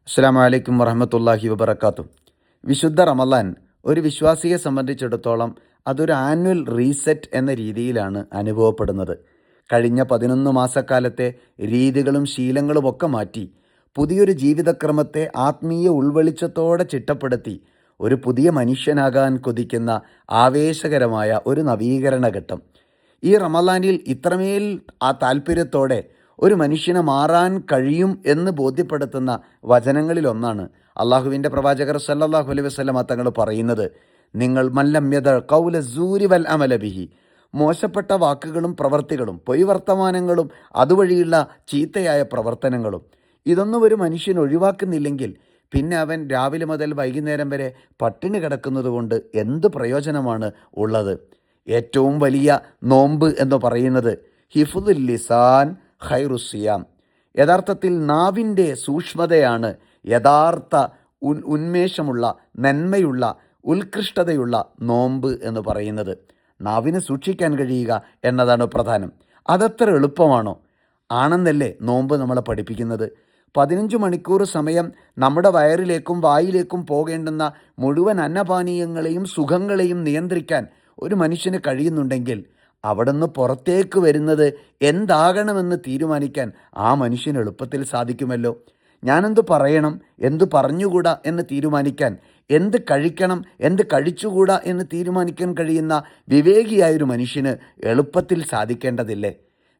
അസ്സലാമു അലൈക്കും വറഹ്മത്തുള്ളാഹി വബറകാതുഹു. വിശുദ്ധ റമളാൻ ഒരു വിശ്വാസിയെ സംബന്ധിച്ചിടത്തോളം അതൊരു ആനുവൽ റീസെറ്റ് എന്ന രീതിയിലാണ് അനുഭവപ്പെടുന്നത്. കഴിഞ്ഞ 11 മാസക്കാലത്തെ രീതികളും ശീലങ്ങളുമൊക്കെ മാറ്റി പുതിയൊരു ജീവിതക്രമത്തെ ആത്മീയ ഉൾവെളിച്ചത്തോടെ ചിട്ടപ്പെടുത്തി ഒരു പുതിയ മനുഷ്യനാകാൻ കൊതിക്കുന്ന ആവേശകരമായ ഒരു നവീകരണ ഘട്ടം. ഈ റമളാനിൽ ഇത്രമേൽ താല്പര്യത്തോടെ ഒരു മനുഷ്യനെ മാറാൻ കഴിയും എന്ന് ബോധ്യപ്പെടുത്തുന്ന വചനങ്ങളിലൊന്നാണ് അള്ളാഹുവിൻ്റെ പ്രവാചകർ സല്ലല്ലാഹു അലൈഹി വസല്ലമ തങ്ങൾ പറയുന്നത്, നിങ്ങൾ മല്ലം യദ ഖൗല സൂരി വൽ അമല ബിഹി, മോശപ്പെട്ട വാക്കുകളും പ്രവർത്തികളും പൊയ് വർത്തമാനങ്ങളും അതുവഴിയുള്ള ചീത്തയായ പ്രവർത്തനങ്ങളും ഇതൊന്നും ഒരു മനുഷ്യൻ ഒഴിവാക്കുന്നില്ലെങ്കിൽ പിന്നെ അവൻ രാവിലെ മുതൽ വൈകുന്നേരം വരെ പട്ടിണി കിടക്കുന്നത് കൊണ്ട് എന്ത് പ്രയോജനമാണ് ഉള്ളത്? ഏറ്റവും വലിയ നോമ്പ് എന്ന് പറയുന്നത് ഹിഫ്ദുൽ ലിസാൻ ഖൈറുസിയാം, യഥാർത്ഥത്തിൽ നാവിൻ്റെ സൂക്ഷ്മതയാണ് യഥാർത്ഥ ഉന്മേഷമുള്ള നന്മയുള്ള ഉത്കൃഷ്ടതയുള്ള നോമ്പ് എന്ന് പറയുന്നത്. നാവിനെ സൂക്ഷിക്കാൻ കഴിയുക എന്നതാണ് പ്രധാനം. അതത്ര എളുപ്പമാണോ? ആണെന്നല്ലേ നോമ്പ് നമ്മളെ പഠിപ്പിക്കുന്നത്. 15 മണിക്കൂർ സമയം നമ്മുടെ വയറിലേക്കും വായിലേക്കും പോകേണ്ടുന്ന മുഴുവൻ അന്നപാനീയങ്ങളെയും സുഖങ്ങളെയും നിയന്ത്രിക്കാൻ ഒരു മനുഷ്യന് കഴിയുന്നുണ്ടെങ്കിൽ അവിടുന്ന് പുറത്തേക്ക് വരുന്നത് എന്താകണമെന്ന് തീരുമാനിക്കാൻ ആ മനുഷ്യന് എളുപ്പത്തിൽ സാധിക്കുമല്ലോ. ഞാനെന്ത് പറയണം, എന്ത് പറഞ്ഞുകൂടാ എന്ന് തീരുമാനിക്കാൻ, എന്ത് കഴിക്കണം, എന്ത് കഴിച്ചുകൂടാ എന്ന് തീരുമാനിക്കാൻ കഴിയുന്ന വിവേകിയായൊരു മനുഷ്യന് എളുപ്പത്തിൽ സാധിക്കേണ്ടതില്ലേ?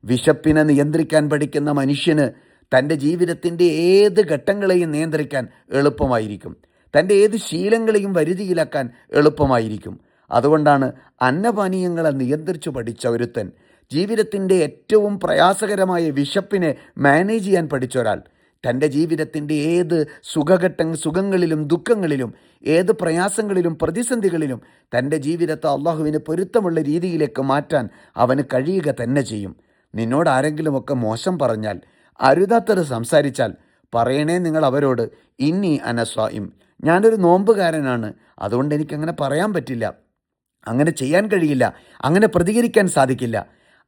വിശപ്പിനെ നിയന്ത്രിക്കാൻ പഠിക്കുന്ന മനുഷ്യന് തൻ്റെ ജീവിതത്തിൻ്റെ ഏത് ഘട്ടങ്ങളെയും നിയന്ത്രിക്കാൻ എളുപ്പമായിരിക്കും. തൻ്റെ ഏത് ശീലങ്ങളെയും വരുതിയിലാക്കാൻ എളുപ്പമായിരിക്കും. അതുകൊണ്ടാണ് അന്നപാനീയങ്ങളെ നിയന്ത്രിച്ചു പഠിച്ച ഒരുത്തൻ, ജീവിതത്തിൻ്റെ ഏറ്റവും പ്രയാസകരമായ വിശപ്പിനെ മാനേജ് ചെയ്യാൻ പഠിച്ച ഒരാൾ, തൻ്റെ ജീവിതത്തിൻ്റെ ഏത് സുഖങ്ങളിലും ദുഃഖങ്ങളിലും ഏത് പ്രയാസങ്ങളിലും പ്രതിസന്ധികളിലും തൻ്റെ ജീവിതത്തെ അള്ളാഹുവിന് പൊരുത്തമുള്ള രീതിയിലേക്ക് മാറ്റാൻ അവന് കഴിയുക തന്നെ ചെയ്യും. നിന്നോട് ആരെങ്കിലുമൊക്കെ മോശം പറഞ്ഞാൽ, അരുതാത്തത് സംസാരിച്ചാൽ പറയണേ നിങ്ങൾ അവരോട്, ഇന്നി അനസ്വായിം, ഞാനൊരു നോമ്പുകാരനാണ്, അതുകൊണ്ട് എനിക്കങ്ങനെ പറയാൻ പറ്റില്ല, അങ്ങനെ ചെയ്യാൻ കഴിയില്ല, അങ്ങനെ പ്രതികരിക്കാൻ സാധിക്കില്ല.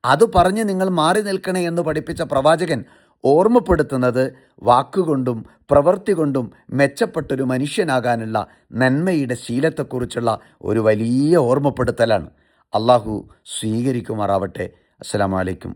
അത് പറഞ്ഞ് നിങ്ങൾ മാറി നിൽക്കണേ എന്ന് പഠിപ്പിച്ച പ്രവാചകൻ ഓർമ്മപ്പെടുത്തുന്നത് വാക്കുകൊണ്ടും പ്രവൃത്തി കൊണ്ടും മെച്ചപ്പെട്ടൊരു മനുഷ്യനാകാനുള്ള നന്മയുടെ ശീലത്തെക്കുറിച്ചുള്ള ഒരു വലിയ ഓർമ്മപ്പെടുത്തലാണ്. അള്ളാഹു സ്വീകരിക്കുമാറാവട്ടെ. അസ്സലാമു അലൈക്കും.